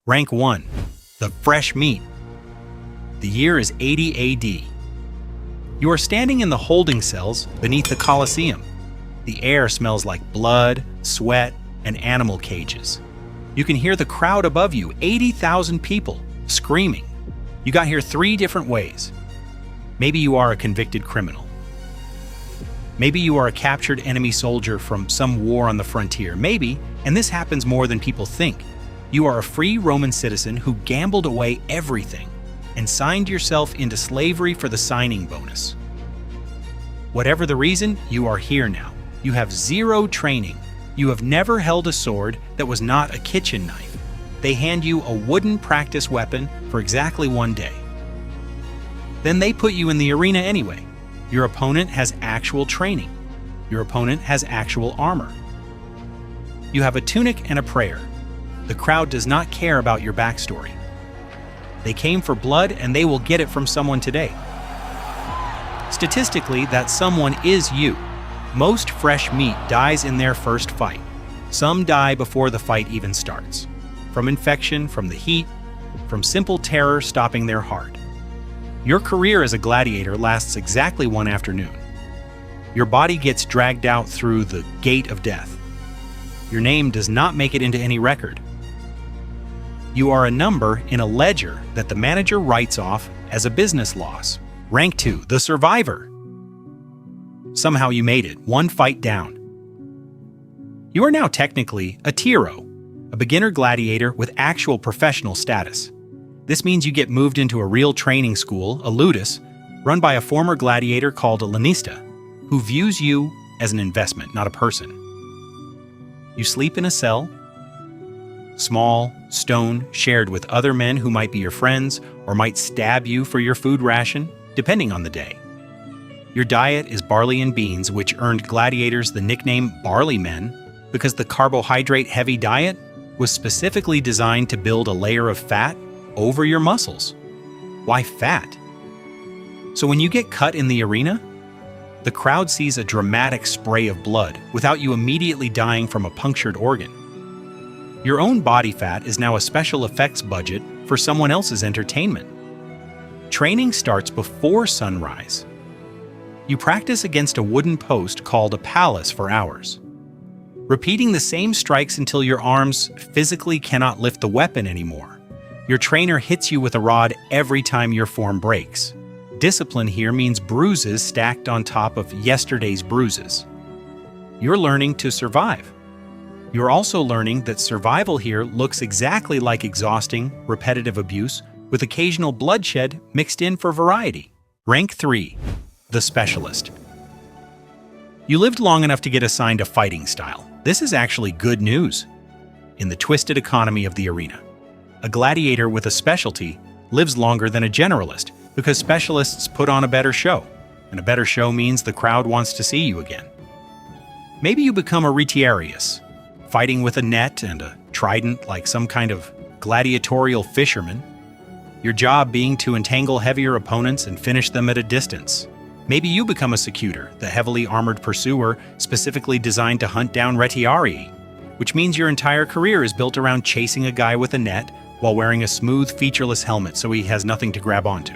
Rank 1. The fresh meat. The year is 80 AD. You are standing in the holding cells beneath the Colosseum. The air smells like blood, sweat, and animal cages. You can hear the crowd above you, 80,000 people, screaming. You got here 3 different ways. Maybe you are a convicted criminal. Maybe you are a captured enemy soldier from some war on the frontier. Maybe, and this happens more than people think, you are a free Roman citizen who gambled away everything and signed yourself into slavery for the signing bonus. Whatever the reason, you are here now. You have 0 training. You have never held a sword that was not a kitchen knife. They hand you a wooden practice weapon for exactly 1 day. Then they put you in the arena anyway. Your opponent has actual training. Your opponent has actual armor. You have a tunic and a prayer. The crowd does not care about your backstory. They came for blood and they will get it from someone today. Statistically, that someone is you. Most fresh meat dies in their first fight. Some die before the fight even starts. From infection, from the heat, from simple terror stopping their heart. Your career as a gladiator lasts exactly 1 afternoon. Your body gets dragged out through the gate of death. Your name does not make it into any record. You are a number in a ledger that the manager writes off as a business loss. Rank 2, the survivor. Somehow you made it, 1 fight down. You are now technically a tiro, a beginner gladiator with actual professional status. This means you get moved into a real training school, a Rudis, run by a former gladiator called a lanista, who views you as an investment, not a person. You sleep in a cell, small, stone, shared with other men who might be your friends or might stab you for your food ration, depending on the day. Your diet is barley and beans, which earned gladiators the nickname barley men because the carbohydrate-heavy diet was specifically designed to build a layer of fat over your muscles. Why fat? So when you get cut in the arena, the crowd sees a dramatic spray of blood without you immediately dying from a punctured organ. Your own body fat is now a special effects budget for someone else's entertainment. Training starts before sunrise. You practice against a wooden post called a palace for hours, repeating the same strikes until your arms physically cannot lift the weapon anymore. Your trainer hits you with a rod every time your form breaks. Discipline here means bruises stacked on top of yesterday's bruises. You're learning to survive. You're also learning that survival here looks exactly like exhausting, repetitive abuse with occasional bloodshed mixed in for variety. Rank 3. The specialist. You lived long enough to get assigned a fighting style. This is actually good news. In the twisted economy of the arena, a gladiator with a specialty lives longer than a generalist because specialists put on a better show, and a better show means the crowd wants to see you again. Maybe you become a retiarius, fighting with a net and a trident like some kind of gladiatorial fisherman, your job being to entangle heavier opponents and finish them at a distance. Maybe you become a secutor, the heavily armored pursuer specifically designed to hunt down retiarii, which means your entire career is built around chasing a guy with a net while wearing a smooth, featureless helmet so he has nothing to grab onto.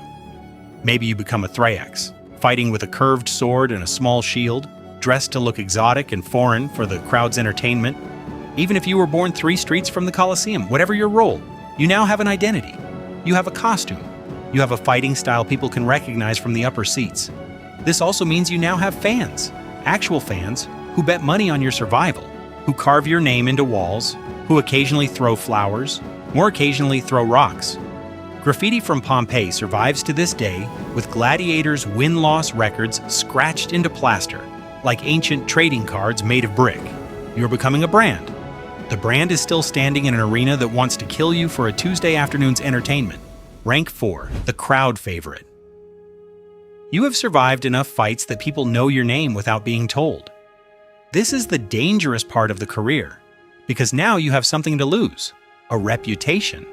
Maybe you become a thrax, fighting with a curved sword and a small shield, dressed to look exotic and foreign for the crowd's entertainment. Even if you were born 3 streets from the Colosseum, whatever your role, you now have an identity. You have a costume. You have a fighting style people can recognize from the upper seats. This also means you now have fans, actual fans, who bet money on your survival, who carve your name into walls, who occasionally throw flowers, more occasionally throw rocks. Graffiti from Pompeii survives to this day with gladiators' win-loss records scratched into plaster, like ancient trading cards made of brick. You're becoming a brand. The brand is still standing in an arena that wants to kill you for a Tuesday afternoon's entertainment. Rank 4, the crowd favorite. You have survived enough fights that people know your name without being told. This is the dangerous part of the career, because now you have something to lose, a reputation.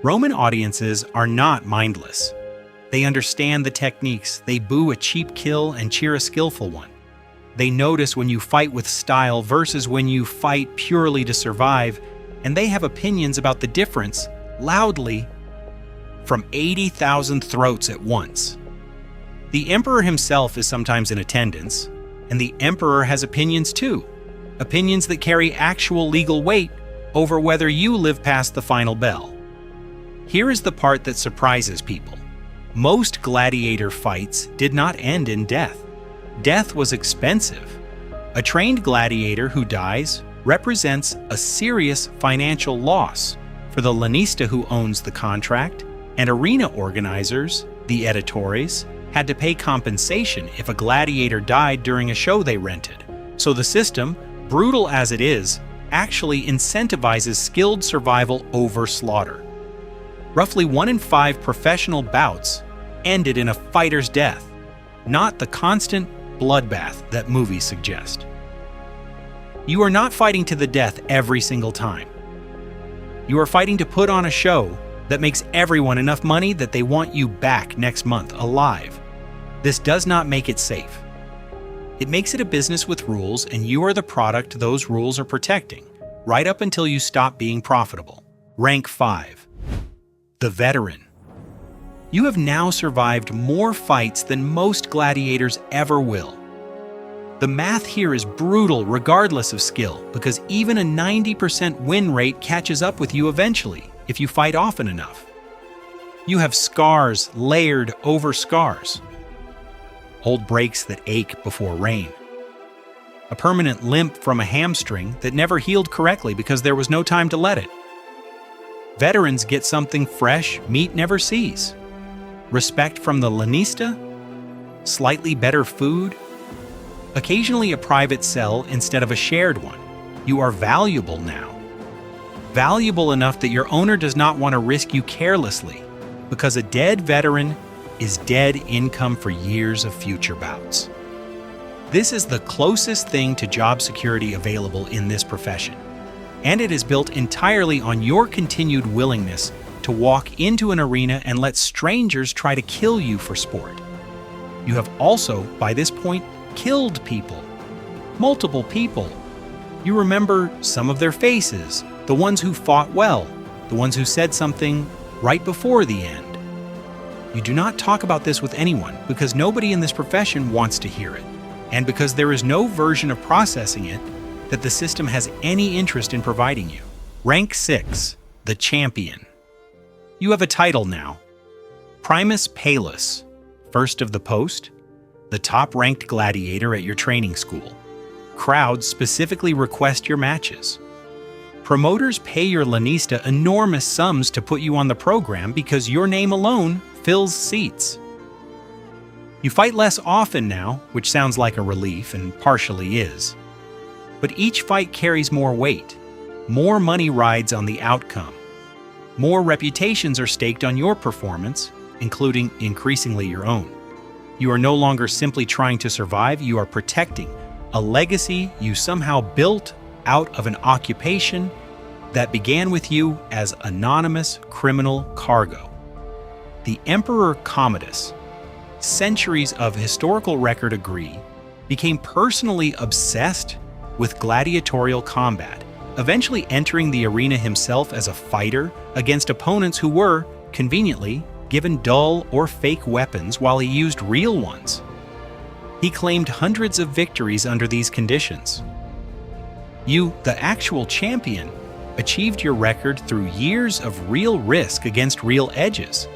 Roman audiences are not mindless. They understand the techniques, they boo a cheap kill and cheer a skillful one. They notice when you fight with style versus when you fight purely to survive, and they have opinions about the difference loudly from 80,000 throats at once. The emperor himself is sometimes in attendance, and the emperor has opinions too, opinions that carry actual legal weight over whether you live past the final bell. Here is the part that surprises people. Most gladiator fights did not end in death. Death was expensive. A trained gladiator who dies represents a serious financial loss for the lanista who owns the contract, and arena organizers, the editores, had to pay compensation if a gladiator died during a show they rented. So the system, brutal as it is, actually incentivizes skilled survival over slaughter. Roughly 1 in 5 professional bouts ended in a fighter's death, not the constant bloodbath that movies suggest. You are not fighting to the death every single time. You are fighting to put on a show that makes everyone enough money that they want you back next month alive. This does not make it safe. It makes it a business with rules, and you are the product those rules are protecting, right up until you stop being profitable. Rank 5. The Veteran. You have now survived more fights than most gladiators ever will. The math here is brutal regardless of skill, because even a 90% win rate catches up with you eventually if you fight often enough. You have scars layered over scars. Old breaks that ache before rain. A permanent limp from a hamstring that never healed correctly because there was no time to let it. Veterans get something fresh meat never sees. Respect from the lanista, slightly better food, occasionally a private cell instead of a shared one. You are valuable now. Valuable enough that your owner does not want to risk you carelessly, because a dead veteran is dead income for years of future bouts. This is the closest thing to job security available in this profession, and it is built entirely on your continued willingness to walk into an arena and let strangers try to kill you for sport. You have also, by this point, killed people. Multiple people. You remember some of their faces, the ones who fought well, the ones who said something right before the end. You do not talk about this with anyone because nobody in this profession wants to hear it, and because there is no version of processing it that the system has any interest in providing you. Rank 6. The Champion. You have a title now. Primus Palus, first of the post, the top-ranked gladiator at your training school. Crowds specifically request your matches. Promoters pay your lanista enormous sums to put you on the program because your name alone fills seats. You fight less often now, which sounds like a relief and partially is. But each fight carries more weight. More money rides on the outcome. More reputations are staked on your performance, including increasingly your own. You are no longer simply trying to survive, you are protecting a legacy you somehow built out of an occupation that began with you as anonymous criminal cargo. The Emperor Commodus, centuries of historical record agree, became personally obsessed with gladiatorial combat, eventually entering the arena himself as a fighter against opponents who were, conveniently, given dull or fake weapons while he used real ones. He claimed hundreds of victories under these conditions. You, the actual champion, achieved your record through years of real risk against real edges.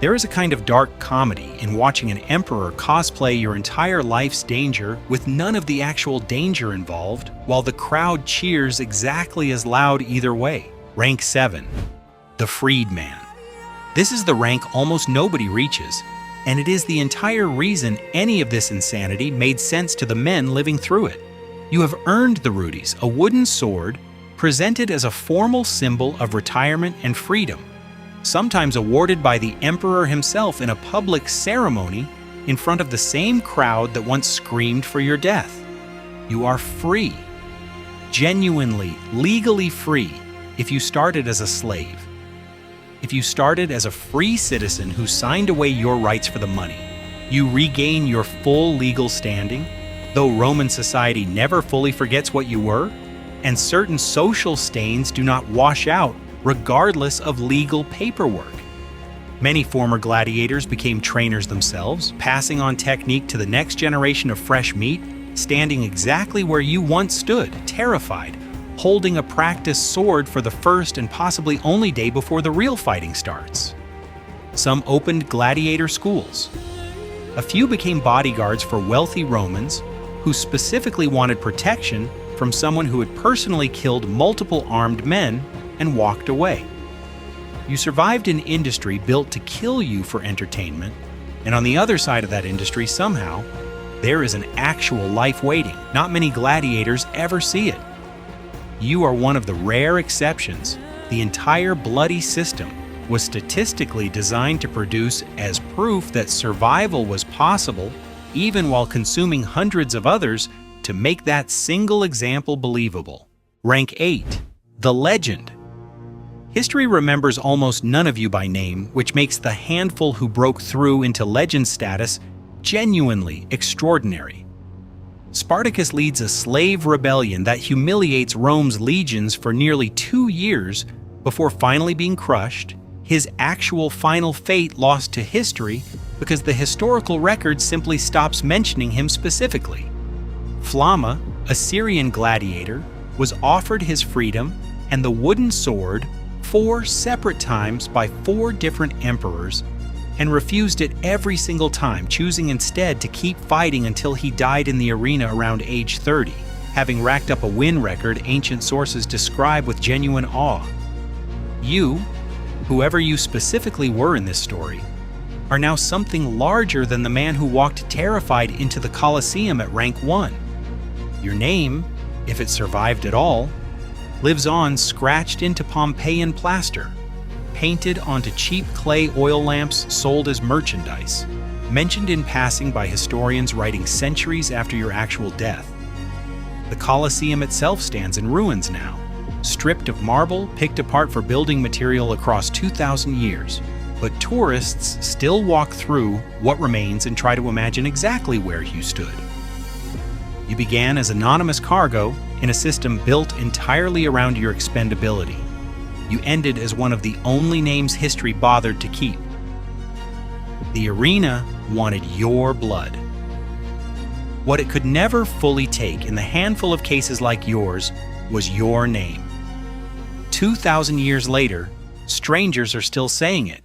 There is a kind of dark comedy in watching an emperor cosplay your entire life's danger with none of the actual danger involved, while the crowd cheers exactly as loud either way. Rank 7. The Freedman. This is the rank almost nobody reaches, and it is the entire reason any of this insanity made sense to the men living through it. You have earned the Rudis, a wooden sword presented as a formal symbol of retirement and freedom, sometimes awarded by the emperor himself in a public ceremony in front of the same crowd that once screamed for your death. You are free, genuinely, legally free, if you started as a slave. If you started as a free citizen who signed away your rights for the money, you regain your full legal standing, though Roman society never fully forgets what you were. and certain social stains do not wash out regardless of legal paperwork. Many former gladiators became trainers themselves, passing on technique to the next generation of fresh meat, standing exactly where you once stood, terrified, holding a practice sword for the first and possibly only day before the real fighting starts. Some opened gladiator schools. A few became bodyguards for wealthy Romans who specifically wanted protection from someone who had personally killed multiple armed men and walked away. You survived an industry built to kill you for entertainment, and on the other side of that industry, somehow, there is an actual life waiting. Not many gladiators ever see it. You are one of the rare exceptions. The entire bloody system was statistically designed to produce as proof that survival was possible, even while consuming hundreds of others, to make that single example believable. Rank 8. The Legend. History remembers almost none of you by name, which makes the handful who broke through into legend status genuinely extraordinary. Spartacus leads a slave rebellion that humiliates Rome's legions for nearly 2 years before finally being crushed, his actual final fate lost to history because the historical record simply stops mentioning him specifically. Flamma, a Syrian gladiator, was offered his freedom and the wooden sword 4 separate times by 4 different emperors and refused it every single time, choosing instead to keep fighting until he died in the arena around age 30, having racked up a win record ancient sources describe with genuine awe. You, whoever you specifically were in this story, are now something larger than the man who walked terrified into the Colosseum at rank 1. Your name, if it survived at all, lives on scratched into Pompeian plaster, painted onto cheap clay oil lamps sold as merchandise, mentioned in passing by historians writing centuries after your actual death. The Colosseum itself stands in ruins now, stripped of marble picked apart for building material across 2,000 years, but tourists still walk through what remains and try to imagine exactly where you stood. You began as anonymous cargo in a system built entirely around your expendability. You ended as one of the only names history bothered to keep. The arena wanted your blood. What it could never fully take in the handful of cases like yours was your name. 2,000 years later, strangers are still saying it.